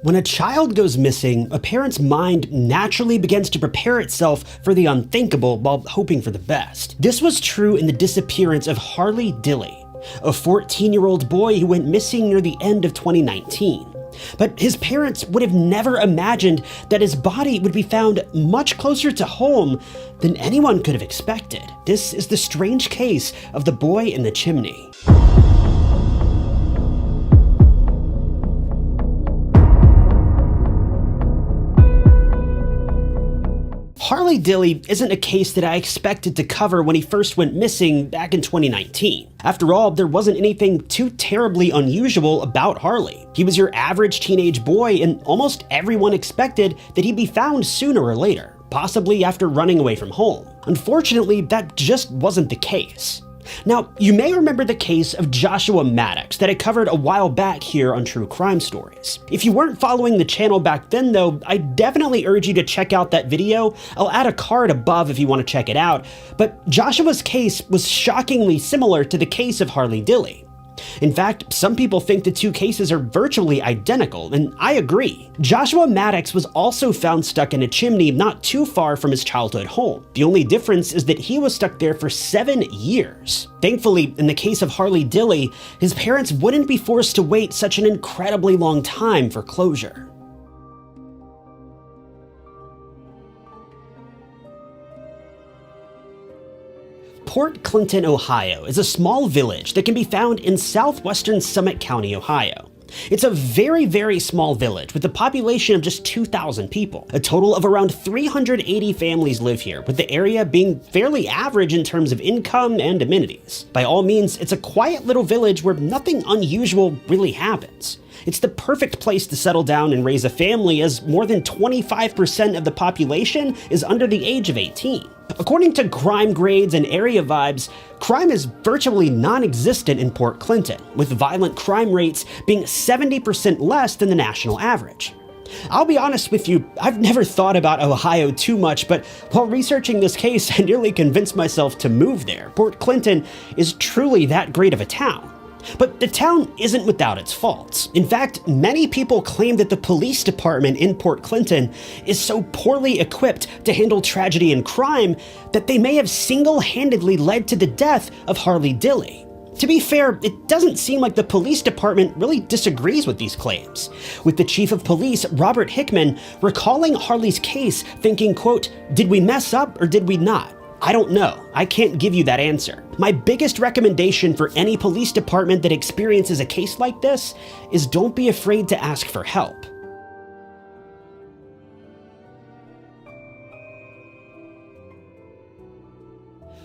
When a child goes missing, a parent's mind naturally begins to prepare itself for the unthinkable while hoping for the best. This was true in the disappearance of Harley Dilly, a 14-year-old boy who went missing near the end of 2019. But his parents would have never imagined that his body would be found much closer to home than anyone could have expected. This is the strange case of the boy in the chimney. Harley Dilly isn't a case that I expected to cover when he first went missing back in 2019. After all, there wasn't anything too terribly unusual about Harley. He was your average teenage boy, and almost everyone expected that he'd be found sooner or later, possibly after running away from home. Unfortunately, that just wasn't the case. Now, you may remember the case of Joshua Maddox that I covered a while back here on True Crime Stories. If you weren't following the channel back then though, I definitely urge you to check out that video. I'll add a card above if you want to check it out, but Joshua's case was shockingly similar to the case of Harley Dilly. In fact, some people think the two cases are virtually identical, and I agree. Joshua Maddox was also found stuck in a chimney not too far from his childhood home. The only difference is that he was stuck there for 7 years. Thankfully, in the case of Harley Dilly, his parents wouldn't be forced to wait such an incredibly long time for closure. Port Clinton, Ohio is a small village that can be found in southwestern Summit County, Ohio. It's a very, very small village with a population of just 2,000 people. A total of around 380 families live here, with the area being fairly average in terms of income and amenities. By all means, it's a quiet little village where nothing unusual really happens. It's the perfect place to settle down and raise a family, as more than 25% of the population is under the age of 18. According to crime grades and area vibes, crime is virtually non-existent in Port Clinton, with violent crime rates being 70% less than the national average. I'll be honest with you, I've never thought about Ohio too much, but while researching this case, I nearly convinced myself to move there. Port Clinton is truly that great of a town. But the town isn't without its faults. In fact, many people claim that the police department in Port Clinton is so poorly equipped to handle tragedy and crime that they may have single-handedly led to the death of Harley Dilly. To be fair, it doesn't seem like the police department really disagrees with these claims, with the chief of police, Robert Hickman, recalling Harley's case thinking, quote, "Did we mess up or did we not? I don't know. I can't give you that answer. My biggest recommendation for any police department that experiences a case like this is don't be afraid to ask for help."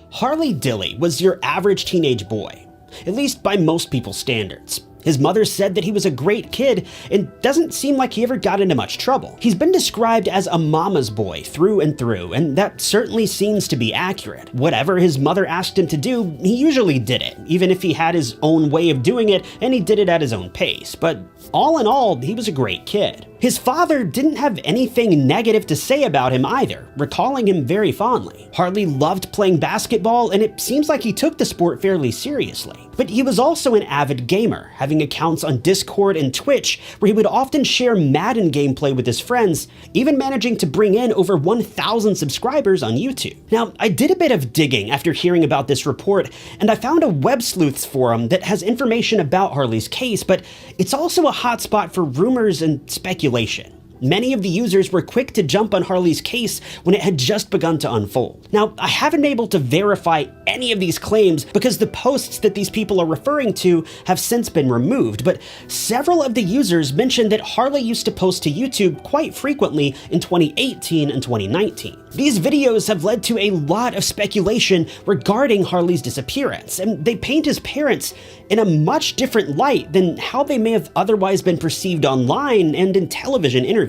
Harley Dilly was your average teenage boy, at least by most people's standards. His mother said that he was a great kid and doesn't seem like he ever got into much trouble. He's been described as a mama's boy through and through, and that certainly seems to be accurate. Whatever his mother asked him to do, he usually did it, even if he had his own way of doing it and he did it at his own pace. But all in all, he was a great kid. His father didn't have anything negative to say about him either, recalling him very fondly. Harley loved playing basketball, and it seems like he took the sport fairly seriously. But he was also an avid gamer, having accounts on Discord and Twitch where he would often share Madden gameplay with his friends, even managing to bring in over 1,000 subscribers on YouTube. Now, I did a bit of digging after hearing about this report, and I found a Web Sleuths forum that has information about Harley's case, but it's also a hotspot for rumors and speculation. Many of the users were quick to jump on Harley's case when it had just begun to unfold. Now, I haven't been able to verify any of these claims because the posts that these people are referring to have since been removed, but several of the users mentioned that Harley used to post to YouTube quite frequently in 2018 and 2019. These videos have led to a lot of speculation regarding Harley's disappearance, and they paint his parents in a much different light than how they may have otherwise been perceived online and in television interviews.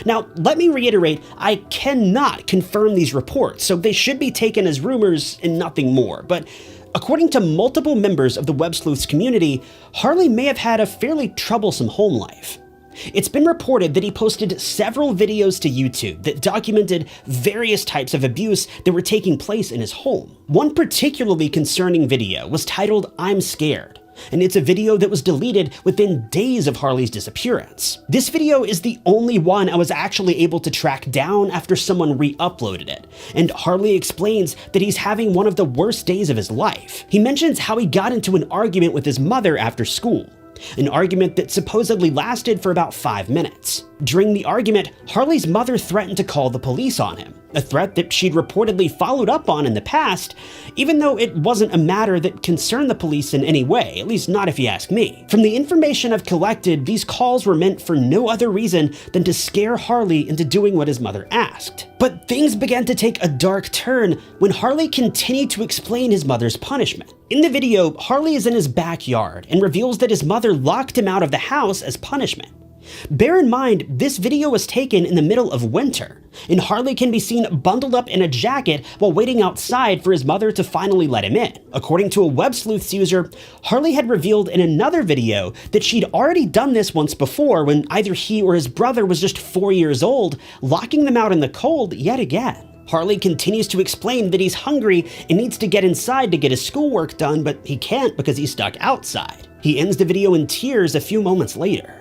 Now, let me reiterate, I cannot confirm these reports, so they should be taken as rumors and nothing more, but according to multiple members of the Web Sleuths community, Harley may have had a fairly troublesome home life. It's been reported that he posted several videos to YouTube that documented various types of abuse that were taking place in his home. One particularly concerning video was titled "I'm Scared," and it's a video that was deleted within days of Harley's disappearance. This video is the only one I was actually able to track down after someone re-uploaded it, and Harley explains that he's having one of the worst days of his life. He mentions how he got into an argument with his mother after school, an argument that supposedly lasted for about 5 minutes. During the argument, Harley's mother threatened to call the police on him, a threat that she'd reportedly followed up on in the past, even though it wasn't a matter that concerned the police in any way, at least not if you ask me. From the information I've collected, these calls were meant for no other reason than to scare Harley into doing what his mother asked. But things began to take a dark turn when Harley continued to explain his mother's punishment. In the video, Harley is in his backyard and reveals that his mother locked him out of the house as punishment. Bear in mind, this video was taken in the middle of winter, and Harley can be seen bundled up in a jacket while waiting outside for his mother to finally let him in. According to a Web Sleuths user, Harley had revealed in another video that she'd already done this once before when either he or his brother was just 4 years old, locking them out in the cold yet again. Harley continues to explain that he's hungry and needs to get inside to get his schoolwork done, but he can't because he's stuck outside. He ends the video in tears a few moments later.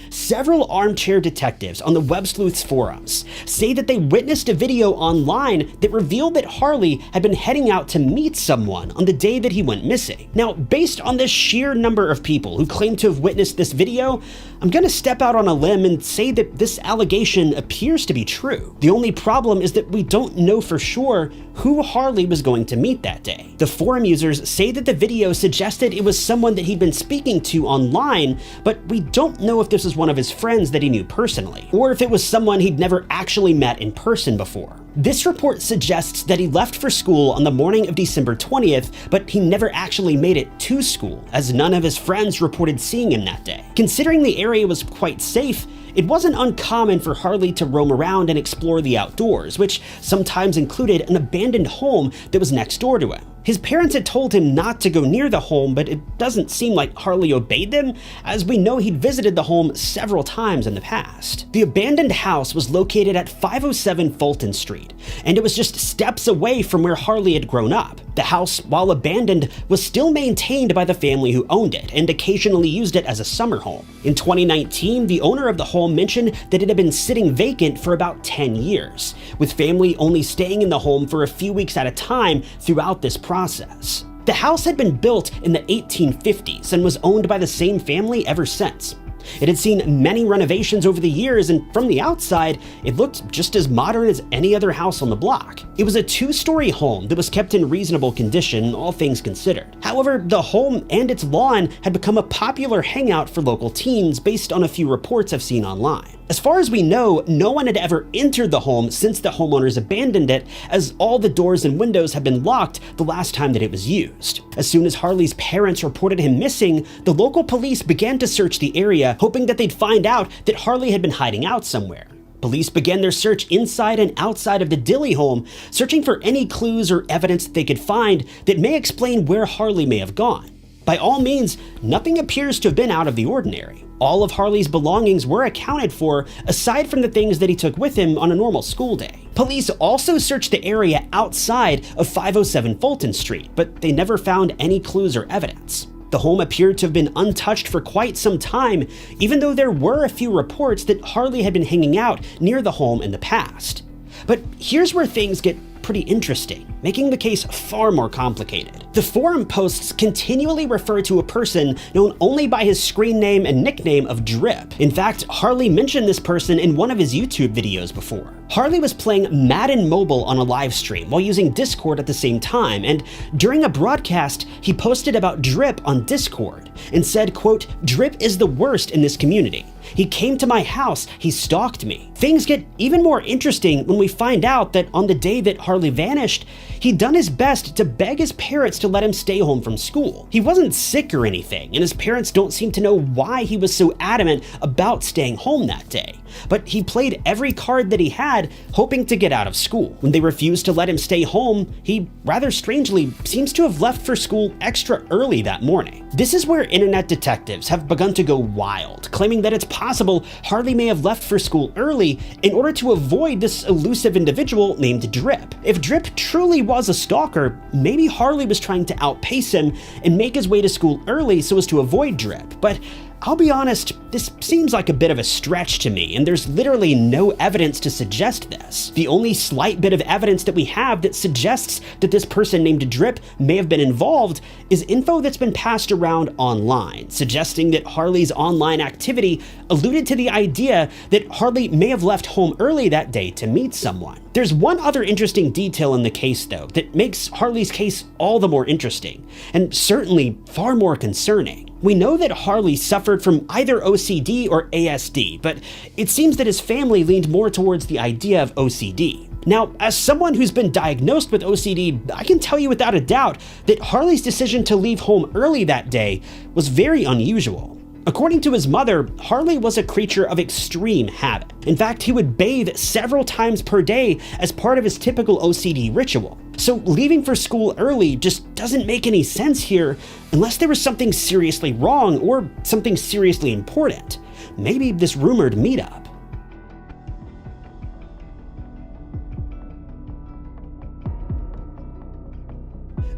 Several armchair detectives on the Web Sleuths forums say that they witnessed a video online that revealed that Harley had been heading out to meet someone on the day that he went missing. Now, based on the sheer number of people who claim to have witnessed this video, I'm gonna step out on a limb and say that this allegation appears to be true. The only problem is that we don't know for sure who Harley was going to meet that day. The forum users say that the video suggested it was someone that he'd been speaking to online, but we don't know if this was one of his friends that he knew personally, or if it was someone he'd never actually met in person before. This report suggests that he left for school on the morning of December 20th, but he never actually made it to school, as none of his friends reported seeing him that day. Considering the area was quite safe, it wasn't uncommon for Harley to roam around and explore the outdoors, which sometimes included an abandoned home that was next door to him. His parents had told him not to go near the home, but it doesn't seem like Harley obeyed them, as we know he'd visited the home several times in the past. The abandoned house was located at 507 Fulton Street, and it was just steps away from where Harley had grown up. The house, while abandoned, was still maintained by the family who owned it and occasionally used it as a summer home. In 2019, the owner of the home mentioned that it had been sitting vacant for about 10 years, with family only staying in the home for a few weeks at a time throughout this process. The house had been built in the 1850s and was owned by the same family ever since. It had seen many renovations over the years, and from the outside, it looked just as modern as any other house on the block. It was a 2-story home that was kept in reasonable condition, all things considered. However, the home and its lawn had become a popular hangout for local teens based on a few reports I've seen online. As far as we know, no one had ever entered the home since the homeowners abandoned it, as all the doors and windows had been locked the last time that it was used. As soon as Harley's parents reported him missing, the local police began to search the area, hoping that they'd find out that Harley had been hiding out somewhere. Police began their search inside and outside of the Dilly home, searching for any clues or evidence that they could find that may explain where Harley may have gone. By all means, nothing appears to have been out of the ordinary. All of Harley's belongings were accounted for, aside from the things that he took with him on a normal school day. Police also searched the area outside of 507 Fulton Street, but they never found any clues or evidence. The home appeared to have been untouched for quite some time, even though there were a few reports that Harley had been hanging out near the home in the past. But here's where things get pretty interesting, making the case far more complicated. The forum posts continually refer to a person known only by his screen name and nickname of Drip. In fact, Harley mentioned this person in one of his YouTube videos before. Harley was playing Madden Mobile on a live stream while using Discord at the same time, and during a broadcast, he posted about Drip on Discord and said, quote, "Drip is the worst in this community. He came to my house, he stalked me." Things get even more interesting when we find out that on the day that Harley vanished, he'd done his best to beg his parents to let him stay home from school. He wasn't sick or anything, and his parents don't seem to know why he was so adamant about staying home that day. But he played every card that he had, hoping to get out of school. When they refused to let him stay home, he rather strangely seems to have left for school extra early that morning. This is where internet detectives have begun to go wild, claiming that it's possible Harley may have left for school early in order to avoid this elusive individual named Drip. If Drip truly was a stalker, maybe Harley was trying to outpace him and make his way to school early so as to avoid Drip. But I'll be honest, this seems like a bit of a stretch to me, and there's literally no evidence to suggest this. The only slight bit of evidence that we have that suggests that this person named Drip may have been involved is info that's been passed around online, suggesting that Harley's online activity alluded to the idea that Harley may have left home early that day to meet someone. There's one other interesting detail in the case, though, that makes Harley's case all the more interesting, and certainly far more concerning. We know that Harley suffered from either OCD or ASD, but it seems that his family leaned more towards the idea of OCD. Now, as someone who's been diagnosed with OCD, I can tell you without a doubt that Harley's decision to leave home early that day was very unusual. According to his mother, Harley was a creature of extreme habit. In fact, he would bathe several times per day as part of his typical OCD ritual. So leaving for school early just doesn't make any sense here unless there was something seriously wrong or something seriously important. Maybe this rumored meetup.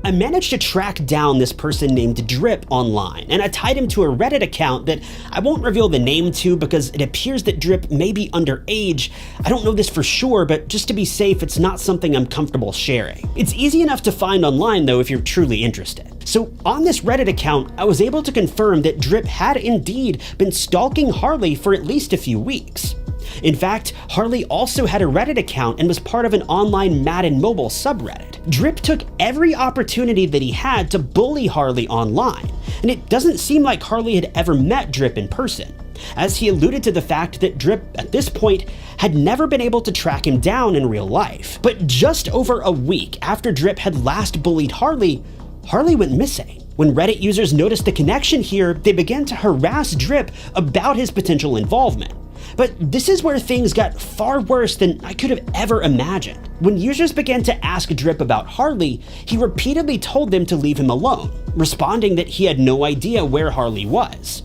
I managed to track down this person named Drip online, and I tied him to a Reddit account that I won't reveal the name to because it appears that Drip may be underage. I don't know this for sure, but just to be safe, it's not something I'm comfortable sharing. It's easy enough to find online though if you're truly interested. So on this Reddit account, I was able to confirm that Drip had indeed been stalking Harley for at least a few weeks. In fact, Harley also had a Reddit account and was part of an online Madden mobile subreddit. Drip took every opportunity that he had to bully Harley online, and it doesn't seem like Harley had ever met Drip in person, as he alluded to the fact that Drip, at this point, had never been able to track him down in real life. But just over a week after Drip had last bullied Harley, Harley went missing. When Reddit users noticed the connection here, they began to harass Drip about his potential involvement. But this is where things got far worse than I could have ever imagined. When users began to ask Drip about Harley, he repeatedly told them to leave him alone, responding that he had no idea where Harley was.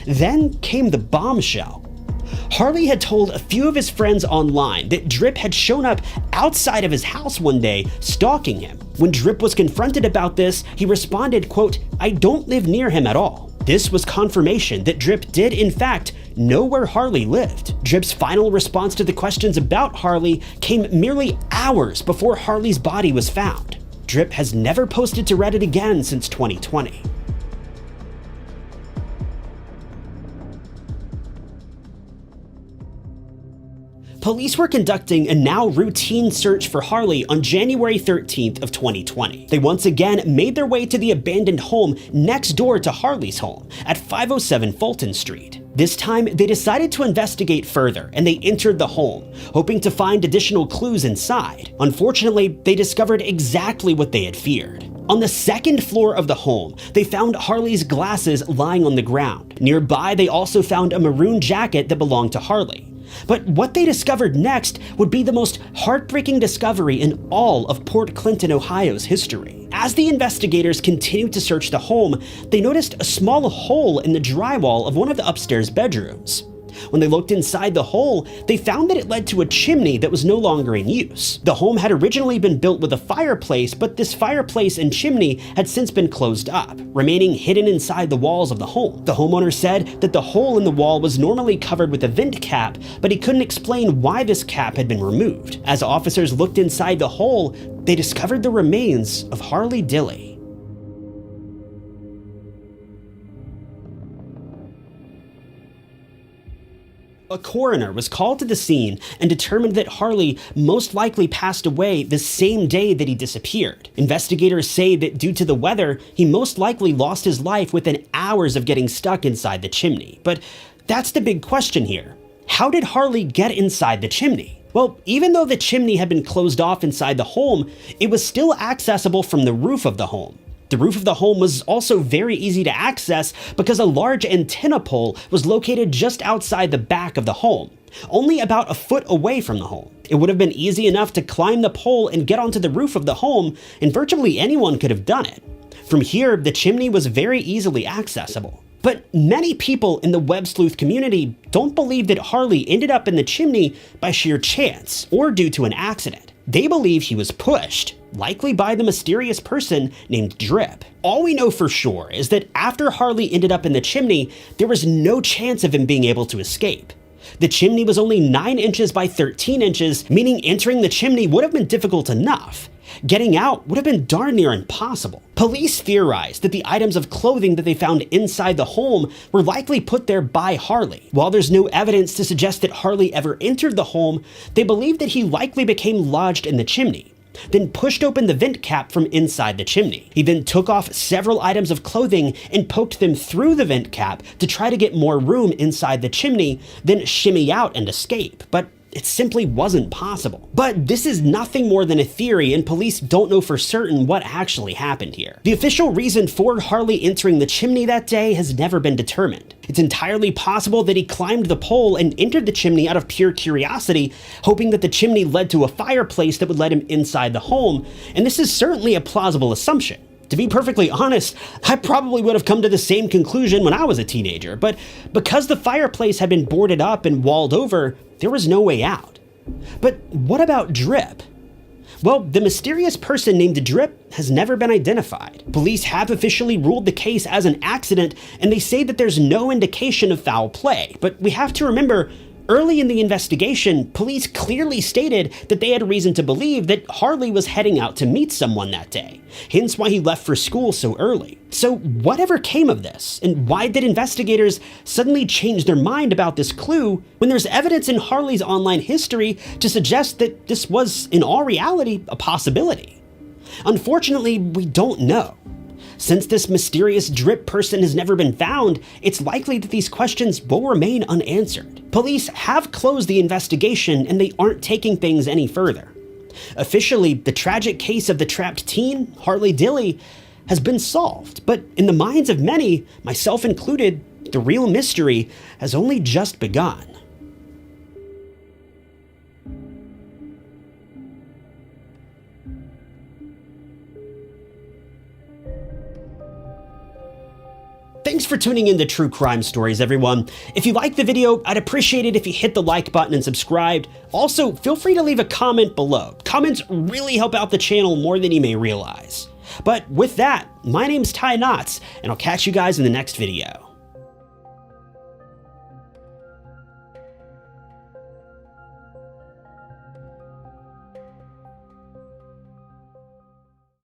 Then came the bombshell. Harley had told a few of his friends online that Drip had shown up outside of his house one day, stalking him. When Drip was confronted about this, he responded, quote, "I don't live near him at all." This was confirmation that Drip did, in fact, know where Harley lived. Drip's final response to the questions about Harley came merely hours before Harley's body was found. Drip has never posted to Reddit again since 2020. Police were conducting a now routine search for Harley on January 13th of 2020. They once again made their way to the abandoned home next door to Harley's home at 507 Fulton Street. This time, they decided to investigate further, and they entered the home, hoping to find additional clues inside. Unfortunately, they discovered exactly what they had feared. On the second floor of the home, they found Harley's glasses lying on the ground. Nearby, they also found a maroon jacket that belonged to Harley. But what they discovered next would be the most heartbreaking discovery in all of Port Clinton, Ohio's history. As the investigators continued to search the home, they noticed a small hole in the drywall of one of the upstairs bedrooms. When they looked inside the hole, they found that it led to a chimney that was no longer in use. The home had originally been built with a fireplace, but this fireplace and chimney had since been closed up, remaining hidden inside the walls of the home. The homeowner said that the hole in the wall was normally covered with a vent cap, but he couldn't explain why this cap had been removed. As officers looked inside the hole, they discovered the remains of Harley Dilly. A coroner was called to the scene and determined that Harley most likely passed away the same day that he disappeared. Investigators say that due to the weather, he most likely lost his life within hours of getting stuck inside the chimney. But that's the big question here. How did Harley get inside the chimney? Well, even though the chimney had been closed off inside the home, it was still accessible from the roof of the home. The roof of the home was also very easy to access because a large antenna pole was located just outside the back of the home, only about a foot away from the home. It would have been easy enough to climb the pole and get onto the roof of the home, and virtually anyone could have done it. From here, the chimney was very easily accessible. But many people in the web sleuth community don't believe that Harley ended up in the chimney by sheer chance or due to an accident. They believe he was pushed, likely by the mysterious person named Drip. All we know for sure is that after Harley ended up in the chimney, there was no chance of him being able to escape. The chimney was only 9 inches by 13 inches, meaning entering the chimney would have been difficult enough. Getting out would have been darn near impossible. Police theorized that the items of clothing that they found inside the home were likely put there by Harley. While there's no evidence to suggest that Harley ever entered the home, they believe that he likely became lodged in the chimney, then pushed open the vent cap from inside the chimney. He then took off several items of clothing and poked them through the vent cap to try to get more room inside the chimney, then shimmy out and escape. But it simply wasn't possible. But this is nothing more than a theory, and police don't know for certain what actually happened here. The official reason for Harley entering the chimney that day has never been determined. It's entirely possible that he climbed the pole and entered the chimney out of pure curiosity, hoping that the chimney led to a fireplace that would let him inside the home, and this is certainly a plausible assumption. To be perfectly honest, I probably would have come to the same conclusion when I was a teenager, but because the fireplace had been boarded up and walled over, there was no way out. But what about Drip? Well, the mysterious person named Drip has never been identified. Police have officially ruled the case as an accident, and they say that there's no indication of foul play, but we have to remember, early in the investigation, police clearly stated that they had reason to believe that Harley was heading out to meet someone that day, hence why he left for school so early. So whatever came of this, and why did investigators suddenly change their mind about this clue when there's evidence in Harley's online history to suggest that this was, in all reality, a possibility? Unfortunately, we don't know. Since this mysterious Drip person has never been found, it's likely that these questions will remain unanswered. Police have closed the investigation and they aren't taking things any further. Officially, the tragic case of the trapped teen, Harley Dilly, has been solved, but in the minds of many, myself included, the real mystery has only just begun. Thanks for tuning in to True Crime Stories, everyone. If you liked the video, I'd appreciate it if you hit the like button and subscribed. Also, feel free to leave a comment below. Comments really help out the channel more than you may realize. But with that, my name's Ty Knotts, and I'll catch you guys in the next video.